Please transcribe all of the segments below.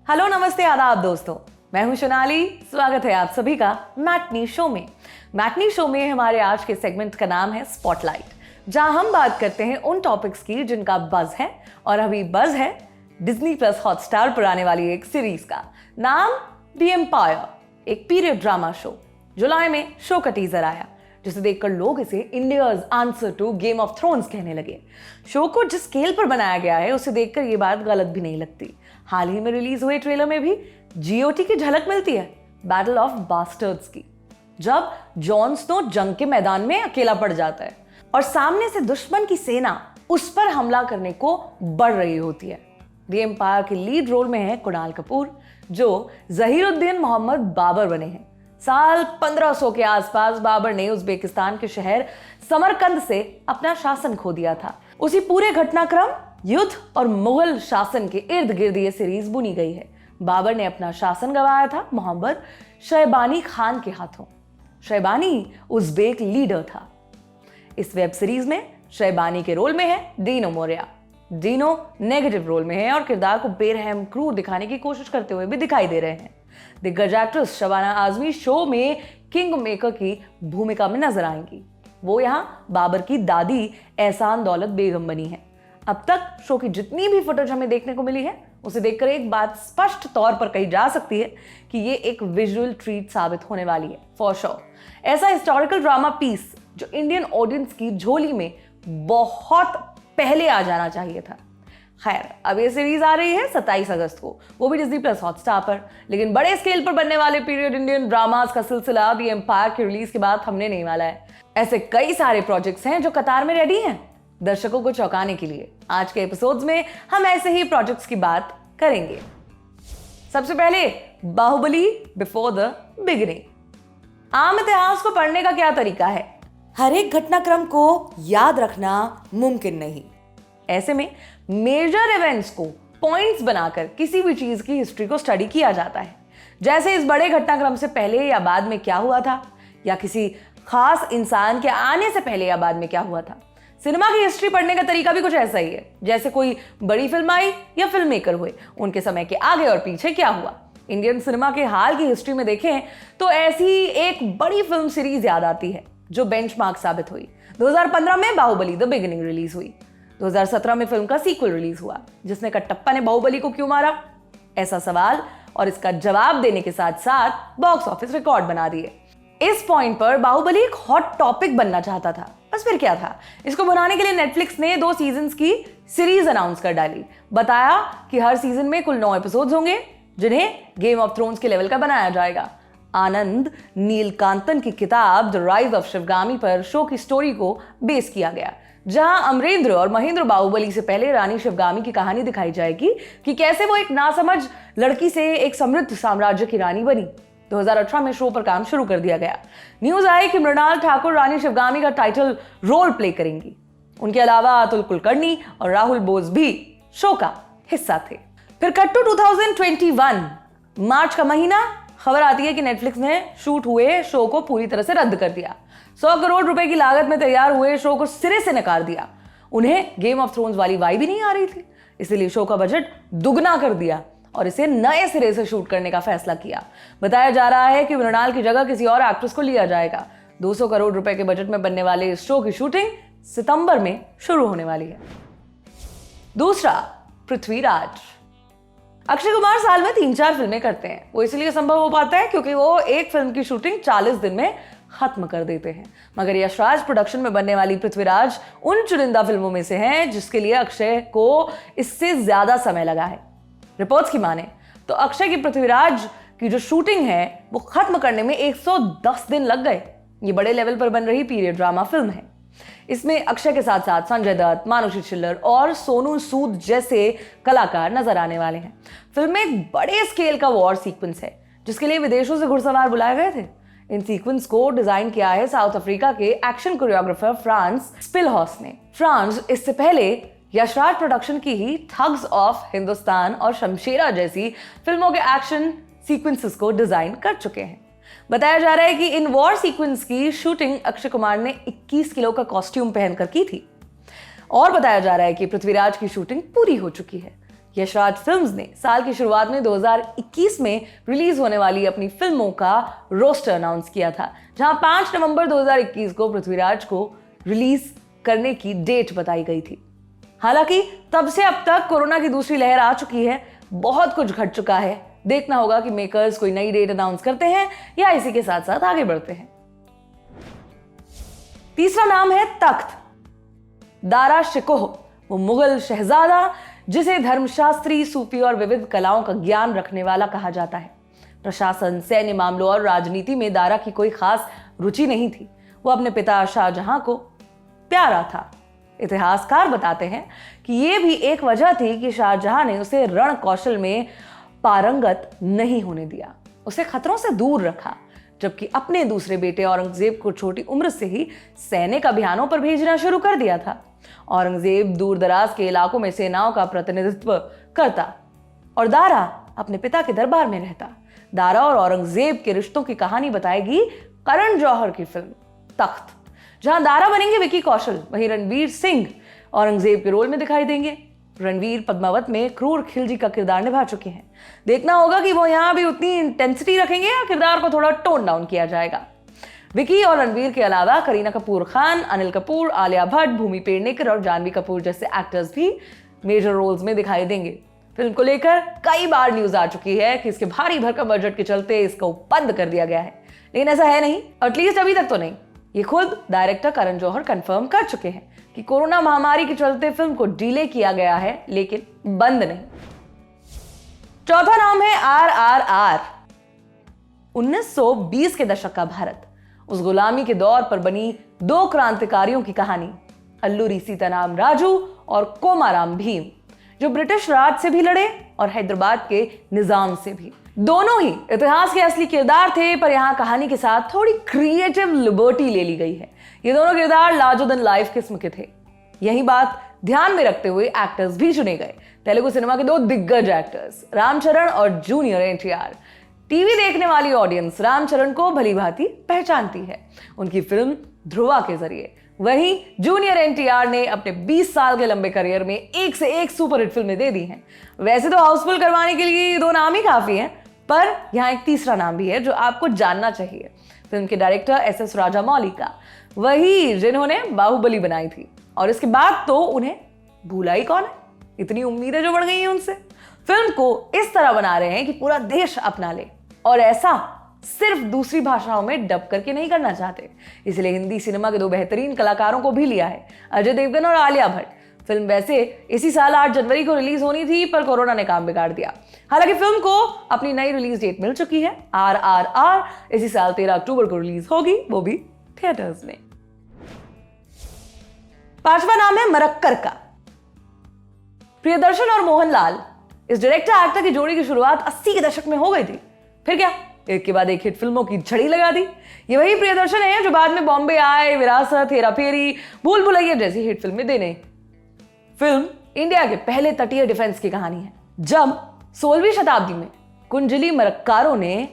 Hello नमस्ते आदाब दोस्तों, मैं हूं सोनाली। स्वागत है आप सभी का मैटनी शो में। मैटनी शो में हमारे आज के सेगमेंट का नाम है स्पॉटलाइट, जहां हम बात करते हैं उन टॉपिक्स की जिनका बज है। और अभी बज है डिज्नी प्लस हॉटस्टार पर आने वाली एक सीरीज का नाम द एम्पायर, एक पीरियड ड्रामा शो। जुलाई में शो का टीजर आया, जिसे देखकर लोग इसे India's answer to game of thrones कहने लगे। शो को जिस स्केल पर बनाया गया है उसे देखकर ये बात गलत भी नहीं लगती। हाल ही में रिलीज हुए ट्रेलर में भी जीओटी की झलक मिलती है, बैटल ऑफ बास्टर्ड्स की, जब जॉन स्नो जंग के मैदान में अकेला पड़ जाता है और सामने से दुश्मन की सेना उस पर हमला करने को बढ़ रही होती है। द एम्पायर के लीड रोल में है कुणाल कपूर, जो जहीरुद्दीन मोहम्मद बाबर बने हैं। साल 1500 के आसपास बाबर ने उज्बेकिस्तान के शहर समरकंद से अपना शासन खो दिया था। उसी पूरे घटनाक्रम, युद्ध और मुगल शासन के इर्द गिर्द ये सीरीज बुनी गई है। बाबर ने अपना शासन गंवाया था मोहम्मद शैबानी खान के हाथों। शैबानी उज्बेक लीडर था। इस वेब सीरीज में शैबानी के रोल में है डीनो मोरिया। डीनो नेगेटिव रोल में है और किरदार को बेरहम क्रूर दिखाने की कोशिश करते हुए भी दिखाई दे रहे हैं। दिग्गज एक्ट्रेस शबाना आजमी शो में किंग मेकर की भूमिका में नजर आएंगी। वो यहाँ बाबर की दादी एहसान दौलत बेगम बनी है। अब तक शो की जितनी भी फुटेज हमें देखने को मिली है, उसे देखकर एक बात स्पष्ट तौर पर कही जा सकती है कि ये एक विजुअल ट्रीट साबित होने वाली है फॉर श्योर। ऐसा हिस्टोरिकल ड्रामा पीस जो इंडियन ऑडियंस की झोली में बहुत पहले आ जाना चाहिए था। खैर, अब ये सीरीज आ रही है 27 अगस्त को, वो भी डिज्नी प्लस हॉटस्टार पर। लेकिन बड़े स्केल पर बनने वाले पीरियड इंडियन ड्रामास का सिलसिला द एम्पायर की रिलीज के बाद थमने नहीं वाला है। ऐसे कई सारे प्रोजेक्ट्स हैं जो कतार में रेडी हैं दर्शकों को चौंकाने के लिए। आज के एपिसोड्स में हम ऐसे ही प्रोजेक्ट्स की बात करेंगे। सबसे पहले बाहुबली बिफोर द बिगिनिंग। आम इतिहास को पढ़ने का क्या तरीका है? हर एक घटनाक्रम को याद रखना मुमकिन नहीं। ऐसे में मेजर इवेंट्स को पॉइंट्स बनाकर किसी भी चीज की हिस्ट्री को स्टडी किया जाता है, जैसे इस बड़े घटनाक्रम से पहले या बाद में क्या हुआ था, या किसी खास इंसान के आने से पहले या बाद में क्या हुआ था। सिनेमा की हिस्ट्री पढ़ने का तरीका भी कुछ ऐसा ही है, जैसे कोई बड़ी फिल्म आई या फिल्म मेकर हुए, उनके समय के आगे और पीछे क्या हुआ। इंडियन सिनेमा के हाल की हिस्ट्री में देखें तो ऐसी एक बड़ी फिल्म सीरीज याद आती है जो बेंचमार्क साबित हुई। 2015 में बाहुबली द बिगिनिंग रिलीज हुई। 2017 में फिल्म का सीक्वल रिलीज हुआ, जिसने कटप्पा ने बाहुबली को क्यों मारा, ऐसा सवाल और इसका जवाब देने के साथ साथ बॉक्स ऑफिस रिकॉर्ड बना दिए। इस पॉइंट पर बाहुबली एक हॉट टॉपिक बनना चाहता था, बस फिर क्या था। इसको बनाने के लिए नेटफ्लिक्स ने 2 सीजन्स की सीरीज अनाउंस कर डाली। बताया कि हर सीजन में कुल 9 एपिसोड्स होंगे, जिन्हें गेम ऑफ थ्रोन्स के लेवल का बनाया जाएगा। आनंद नीलकांतन की किताब द राइज ऑफ शिवगामी पर शो की स्टोरी को बेस किया गया, जहां अमरेंद्र और महेंद्र बाहुबली से पहले रानी शिवगामी की कहानी दिखाई जाएगी कि कैसे वो एक नासमझ लड़की से एक समृद्ध साम्राज्य की रानी बनी। 2018 में शो पर काम शुरू कर दिया गया। न्यूज आई कि मृणाल ठाकुर रानी शिवगामी का टाइटल रोल प्ले करेंगी। उनके अलावा अतुल कुलकर्णी और राहुल बोस भी शो का हिस्सा थे। फिर कट टू 2021, मार्च का महीना, खबर आती है कि नेटफ्लिक्स ने शूट हुए शो को पूरी तरह से रद्द कर दिया। 100 करोड़ रुपए की लागत में तैयार हुए शो को सिरे से नकार दिया। उन्हें गेम ऑफ थ्रोन्स वाली वाइब भी नहीं आ रही थी, इसलिए शो का बजट दुगना कर दिया और इसे नए सिरे से शूट करने का फैसला किया। बताया जा रहा है कि मृणाल की जगह किसी और एक्ट्रेस को लिया जाएगा। 200 करोड़ रुपए के बजट में बनने वाले इस शो की शूटिंग सितंबर में शुरू होने वाली है। दूसरा, पृथ्वीराज। अक्षय कुमार साल में 3-4 फिल्में करते हैं। वो इसलिए संभव हो पाता है क्योंकि वो एक फिल्म की शूटिंग 40 दिन में खत्म कर देते हैं। मगर यशराज प्रोडक्शन में बनने वाली पृथ्वीराज उन चुनिंदा फिल्मों में से है जिसके लिए अक्षय को इससे ज्यादा समय लगा है। रिपोर्ट्स की माने तो अक्षय की पृथ्वीराज की जो शूटिंग है वो खत्म करने में 110 दिन लग गए। ये बड़े लेवल पर बन रही पीरियड ड्रामा फिल्म है। इसमें अक्षय के साथ साथ संजय दत्त, मानुषी छिल्लर और सोनू सूद जैसे कलाकार नजर आने वाले हैं। फिल्म में एक बड़े स्केल का वॉर सीक्वेंस है, जिसके लिए विदेशों से घुड़सवार बुलाए गए थे। इन सीक्वेंस को डिजाइन किया है साउथ अफ्रीका के एक्शन कोरियोग्राफर फ्रांस स्पिलहॉस ने। फ्रांस इससे पहले यशराज प्रोडक्शन की ही ठग्स ऑफ हिंदुस्तान और शमशेरा जैसी फिल्मों के एक्शन सीक्वेंसेस को डिजाइन कर चुके हैं। बताया जा रहा है कि इन वॉर सीक्वेंस की शूटिंग अक्षय कुमार ने 21 किलो का कॉस्ट्यूम पहनकर की थी। और बताया जा रहा है कि पृथ्वीराज की शूटिंग पूरी हो चुकी है। यशराज फिल्म्स ने साल की शुरुआत में 2021 में रिलीज होने वाली अपनी फिल्मों का रोस्टर अनाउंस किया था, जहां 5 नवंबर 2021 को पृथ्वीराज को रिलीज करने की डेट बताई गई थी। हालांकि तब से अब तक कोरोना की दूसरी लहर आ चुकी है, बहुत कुछ घट चुका है। देखना होगा कि मेकर्स कोई नई डेट अनाउंस करते हैं या इसी के साथ साथ आगे बढ़ते हैं। तीसरा नाम है तख्त। दारा शिकोह, वो मुगल शहजादा जिसे धर्मशास्त्री, सूफी और विविध कलाओं का ज्ञान रखने वाला कहा जाता है। प्रशासन, सैन्य मामलों और राजनीति में दारा की कोई खास रुचि नहीं थी। वो अपने पिता शाहजहां को प्यारा था। इतिहासकार बताते हैं कि यह भी एक वजह थी कि शाहजहां ने उसे रण कौशल में पारंगत नहीं होने दिया, उसे खतरों से दूर रखा, जबकि अपने दूसरे बेटे औरंगजेब को छोटी उम्र से ही सैनिक अभियानों पर भेजना शुरू कर दिया था। औरंगजेब दूर दराज के इलाकों में सेनाओं का प्रतिनिधित्व करता और दारा अपने पिता के दरबार में रहता। दारा और औरंगजेब के रिश्तों की कहानी बताएगी करण जौहर की फिल्म तख्त, जहां दारा बनेंगे विकी कौशल, वहीं रणवीर सिंह औरंगजेब के रोल में दिखाई देंगे। रणवीर पद्मावत में क्रूर खिलजी का किरदार निभा चुके हैं। देखना होगा कि वो यहां भी उतनी इंटेंसिटी रखेंगे या किरदार को थोड़ा टोन डाउन किया जाएगा। विकी और रणवीर के अलावा करीना कपूर खान, अनिल कपूर, आलिया भट्ट, भूमि पेडनेकर और जानवी कपूर जैसे एक्टर्स भी मेजर रोल्स में दिखाई देंगे। फिल्म को लेकर कई बार न्यूज आ चुकी है कि इसके भारी भरकम बजट के चलते इसको बंद कर दिया गया है, लेकिन ऐसा है नहीं, एटलीस्ट अभी तक तो नहीं। ये खुद डायरेक्टर करण जौहर कंफर्म कर चुके हैं कि कोरोना महामारी के चलते फिल्म को डिले किया गया है, लेकिन बंद नहीं। चौथा नाम है RRR। 1920 के दशक का भारत, उस गुलामी के दौर पर बनी दो क्रांतिकारियों की कहानी, अल्लूरी सीताराम राजू और कोमाराम भीम, जो ब्रिटिश राज से भी लड़े और हैदराबाद के निजाम से भी। दोनों ही इतिहास के असली किरदार थे, पर यहां कहानी के साथ थोड़ी क्रिएटिव लिबर्टी ले ली गई है। ये दोनों किरदार लार्जर देन लाइफ किस्म के थे। यही बात ध्यान में रखते हुए एक्टर्स भी चुने गए। तेलुगु सिनेमा के दो दिग्गज एक्टर्स रामचरण और जूनियर NTR। टीवी देखने वाली ऑडियंस रामचरण को भली भांति पहचानती है उनकी फिल्म ध्रुवा के जरिए। वहीं जूनियर NTR ने अपने 20 साल के लंबे करियर में एक से एक सुपरहिट फिल्में दे दी हैं। वैसे तो हाउसफुल करवाने के लिए दो नाम ही काफी हैं, पर यहाँ एक तीसरा नाम भी है जो आपको जानना चाहिए। फिल्म के डायरेक्टर SS राजामौली का, वही जिन्होंने बाहुबली बनाई थी, और इसके बाद तो उन्हें भूला ही कौन है। इतनी उम्मीदें जो बढ़ गई हैं उनसे। फिल्म को इस तरह बना रहे हैं कि पूरा देश अपना ले, और ऐसा सिर्फ दूसरी भाषाओं में डब करके नहीं करना चाहते। इसलिए हिंदी सिनेमा के दो बेहतरीन कलाकारों को भी लिया है, अजय देवगन और आलिया भट्ट। फिल्म वैसे इसी साल 8 जनवरी को रिलीज होनी थी, पर कोरोना ने काम बिगाड़ दिया। हालांकि फिल्म को अपनी नई रिलीज डेट मिल चुकी है। RRR इसी साल 13 अक्टूबर को रिलीज होगी, वो भी थिएटर्स में। पांचवा नाम है मरक्कर का। प्रियदर्शन और मोहनलाल, इस डायरेक्टर एक्टर की जोड़ी की शुरुआत 80 के दशक में हो गई थी। फिर क्या, एक के बाद एक हिट फिल्मों की झड़ी लगा दी। ये वही प्रियदर्शन है जो बाद में बॉम्बे आए, विरासत, हेरा फेरी, भूल भुलैया जैसी हिट फिल्में देने। फिल्म इंडिया के पहले तटीय डिफेंस की कहानी है, जब 16वीं शताब्दी में कुंजली मरक्कारों ने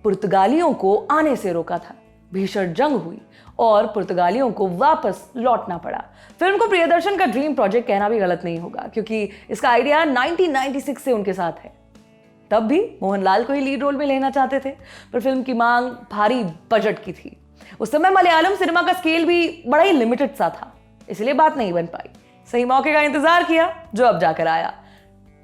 पुर्तगालियों को आने से रोका था। भीषण जंग हुई और पुर्तगालियों को वापस लौटना पड़ा। फिल्म को प्रियदर्शन का ड्रीम प्रोजेक्ट कहना भी गलत नहीं होगा, क्योंकि इसका आइडिया 1996 से उनके साथ है। तब भी मोहनलाल को ही लीड रोल में लेना चाहते थे, पर फिल्म की मांग भारी बजट की थी। उस समय मलयालम सिनेमा का स्केल भी बड़ा ही लिमिटेड सा था, इसलिए बात नहीं बन पाई। सही मौके का इंतजार किया, जो अब जाकर आया।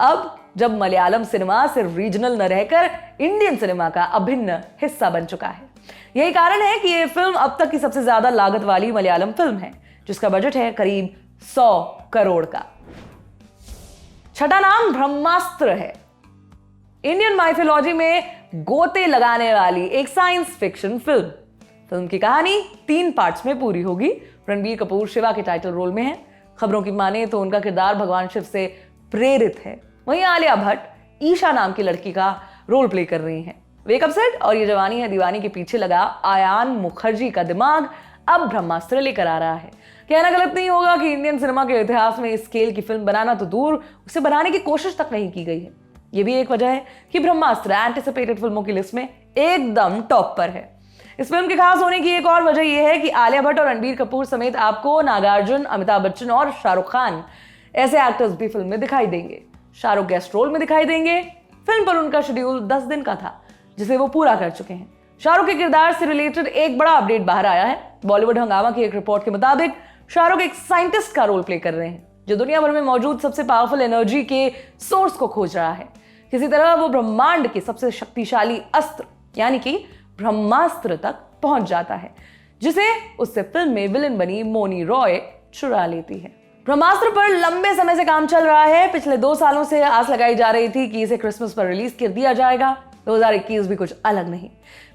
अब जब मलयालम सिनेमा सिर्फ रीजनल न रहकर इंडियन सिनेमा का अभिन्न हिस्सा बन चुका है। यही कारण है कि यह फिल्म अब तक की सबसे ज्यादा लागत वाली मलयालम फिल्म है, जिसका बजट है करीब 100 करोड़ का। छठा नाम ब्रह्मास्त्र है। इंडियन माइथोलॉजी में गोते लगाने वाली एक साइंस फिक्शन फिल्म। फिल्म की कहानी 3 पार्ट्स में पूरी होगी। रणबीर कपूर शिवा के टाइटल रोल में है। खबरों की माने तो उनका किरदार भगवान शिव से प्रेरित है। वहीं आलिया भट्ट ईशा नाम की लड़की का रोल प्ले कर रही हैं। वेकअप सेट और ये जवानी है दीवानी के पीछे लगा आयान मुखर्जी का दिमाग अब ब्रह्मास्त्र लेकर आ रहा है। कहना गलत नहीं होगा कि इंडियन सिनेमा के इतिहास में इस स्केल की फिल्म बनाना तो दूर, उसे बनाने की कोशिश तक नहीं की गई है। यह भी एक वजह है कि ब्रह्मास्त्र एंटिसिपेटेड फिल्मों की लिस्ट में एकदम टॉप पर है। इस फिल्म के खास होने की एक और वजह यह है कि आलिया भट्ट और रणबीर कपूर समेत आपको नागार्जुन, अमिताभ बच्चन और शाहरुख खान ऐसे एक्टर्स भी फिल्म में दिखाई देंगे। शाहरुख गेस्ट रोल में दिखाई देंगे। फिल्म पर उनका शेड्यूल 10 दिन का था, जिसे वो पूरा कर चुके हैं। शाहरुख के किरदार से रिलेटेड एक बड़ा अपडेट बाहर आया है। बॉलीवुड हंगामा की एक रिपोर्ट के मुताबिक शाहरुख एक साइंटिस्ट का रोल प्ले कर रहे हैं, जो दुनिया भर में मौजूद सबसे पावरफुल एनर्जी के सोर्स को खोज रहा है। किसी तरह वो ब्रह्मांड के सबसे शक्तिशाली अस्त्र यानी कि ब्रह्मास्त्र तक पहुंच जाता है, जिसे उससे फिल्म में विलन बनी मौनी रॉय चुरा लेती है। ब्रह्मास्त्र पर लंबे समय से काम चल रहा है। पिछले 2 सालों से आस लगाई जा रही थी कि इसे क्रिसमस पर रिलीज कर दिया जाएगा। 2021 भी कुछ अलग नहीं।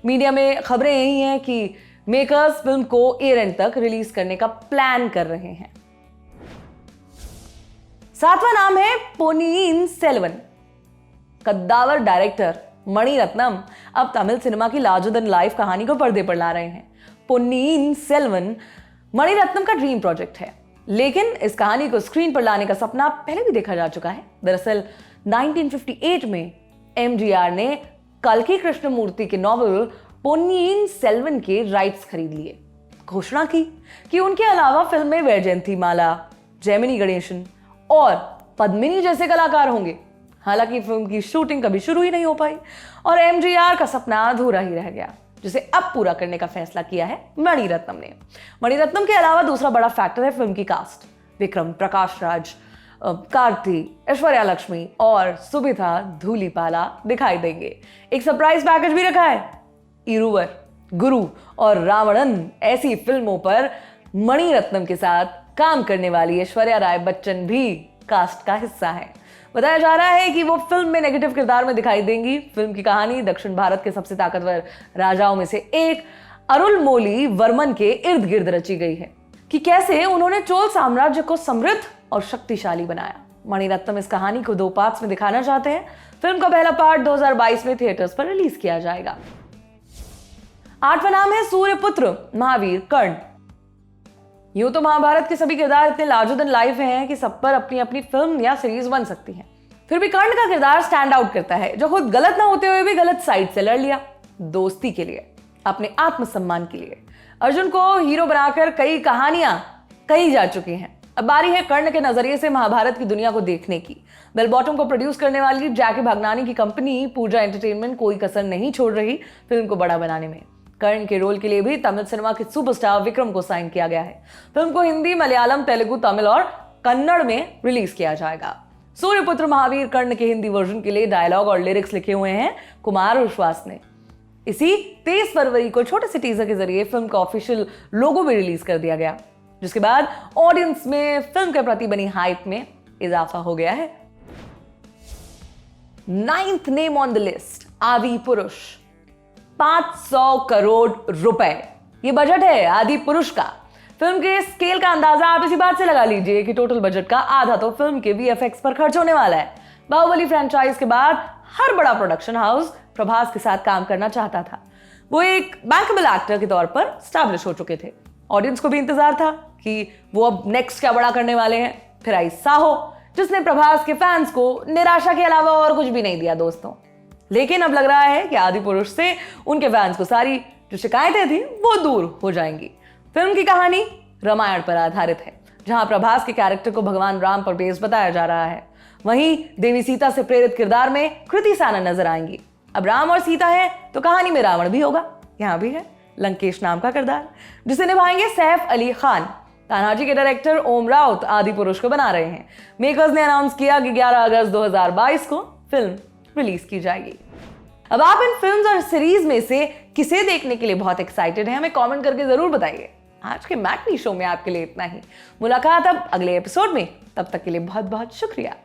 मीडिया में खबरें यही हैं कि मेकर्स फिल्म को ईयर एंड तक रिलीज करने का प्लान कर रहे हैं। 7वां नाम है पोन्नियिन सेल्वन। कद्दावर डायरेक्टर मणिरत्नम अब तमिल सिनेमा की लार्जर देन लाइफ कहानी को पर्दे पर ला रहे हैं। पोन्नियिन सेल्वन मणिरत्नम का ड्रीम प्रोजेक्ट है, लेकिन इस कहानी को स्क्रीन पर लाने का सपना पहले भी देखा जा चुका है। दरअसल 1958 में एमजीआर ने कल्कि कृष्णमूर्ति के नॉवल पोन्नियिन सेल्वन के राइट्स खरीद लिए। घोषणा की कि उनके अलावा फिल्म में वैजयंतीमाला, जैमिनी गणेशन और पद्मिनी जैसे कलाकार होंगे। हालांकि फिल्म की शूटिंग कभी शुरू ही नहीं हो पाई और एमजीआर का सपना अधूरा ही रह गया, जिसे अब पूरा करने का फैसला किया है मणिरत्नम ने। मणिरत्नम के अलावा दूसरा बड़ा फैक्टर है फिल्म की कास्ट। विक्रम, प्रकाश राज, कार्ति, ऐश्वर्या लक्ष्मी और सुबिथा धूलीपाला दिखाई देंगे। एक सरप्राइज पैकेज भी रखा है। इरुवर, गुरु और रावणन ऐसी फिल्मों पर मणिरत्नम के साथ काम करने वाली ऐश्वर्या राय बच्चन भी कास्ट का हिस्सा है। बताया जा रहा है कि वो फिल्म में नेगेटिव किरदार में दिखाई देंगी। फिल्म की कहानी दक्षिण भारत के सबसे ताकतवर राजाओं में से एक अरुलमोली वर्मन के इर्द गिर्द रची गई है कि कैसे उन्होंने चोल साम्राज्य को समृद्ध और शक्तिशाली बनाया। मणिरत्नम इस कहानी को 2 पार्ट्स में दिखाना चाहते हैं। फिल्म का पहला पार्ट 2022 में थिएटर्स पर रिलीज किया जाएगा। 8वां नाम है सूर्यपुत्र महावीर कर्ण। यूं तो महाभारत के सभी किरदार इतने लार्जर देन लाइफ हैं कि सब पर अपनी अपनी फिल्म या सीरीज बन सकती है। फिर भी कर्ण का किरदार स्टैंड आउट करता है, जो खुद गलत ना होते हुए भी गलत साइड से लड़ लिया। दोस्ती के लिए, अपने आत्मसम्मान के लिए अर्जुन को हीरो बनाकर कई कहानियां कही जा चुकी हैं। अब बारी है कर्ण के नजरिए से महाभारत की दुनिया को देखने की। बेल बॉटम को प्रोड्यूस करने वाली जैकी भागनानी की कंपनी पूजा एंटरटेनमेंट कोई कसर नहीं छोड़ रही फिल्म को बड़ा बनाने में। कर्ण के रोल के लिए भी तमिल सिनेमा के सुपरस्टार विक्रम को साइन किया गया है। फिल्म को हिंदी, मलयालम, तेलुगु, तमिल और कन्नड़ में रिलीज किया जाएगा। सूर्यपुत्र महावीर कर्ण के हिंदी वर्जन के लिए डायलॉग और लिरिक्स लिखे हुए हैं कुमार विश्वास ने। इसी 23 फरवरी को छोटे से टीजर के जरिए फिल्म का ऑफिशियल लोगो भी रिलीज कर दिया गया, जिसके बाद ऑडियंस में फिल्म के प्रति बनी हाइप में इजाफा हो गया है। 9th name on the list, आदि पुरुष। 500 करोड़ रुपए ये बजट है आदि पुरुष का। फिल्म के स्केल का अंदाजा आप इसी बात से लगा लीजिए कि टोटल बजट का आधा तो फिल्म के वीएफएक्स पर खर्च होने वाला है। बाहुबली फ्रेंचाइज के बाद हर बड़ा प्रोडक्शन हाउस प्रभास के साथ काम करना चाहता था। वो एक बैंकेबल एक्टर के तौर पर स्टैब्लिश हो चुके थे। ऑडियंस को भी इंतजार था कि वो अब नेक्स्ट क्या बड़ा करने वाले हैं। फिर आई साहो, जिसने प्रभास के फैंस को निराशा के अलावा और कुछ भी नहीं दिया दोस्तों। लेकिन अब लग रहा है कि आदि पुरुष से उनके फैंस को सारी जो शिकायतें थी वो दूर हो जाएंगी। फिल्म की कहानी रामायण पर आधारित है, जहां प्रभास के कैरेक्टर को भगवान राम पर बेस बताया जा रहा है। वहीं देवी सीता से प्रेरित किरदार में कृति सानन नजर आएंगी। अब राम और सीता है तो कहानी में रावण भी होगा। यहाँ भी है लंकेश नाम का किरदार, जिसे निभाएंगे सैफ अली खान। तानाजी के डायरेक्टर ओम राउत आदि पुरुष को बना रहे हैं। मेकर्स ने अनाउंस किया कि 11 अगस्त 2022 को फिल्म रिलीज की जाएगी। अब आप इन फिल्म्स और सीरीज में से किसे देखने के लिए बहुत एक्साइटेड हैं, हमें कमेंट करके जरूर बताइए। आज के मैटनी शो में आपके लिए इतना ही। मुलाकात अब अगले एपिसोड में, तब तक के लिए बहुत बहुत शुक्रिया।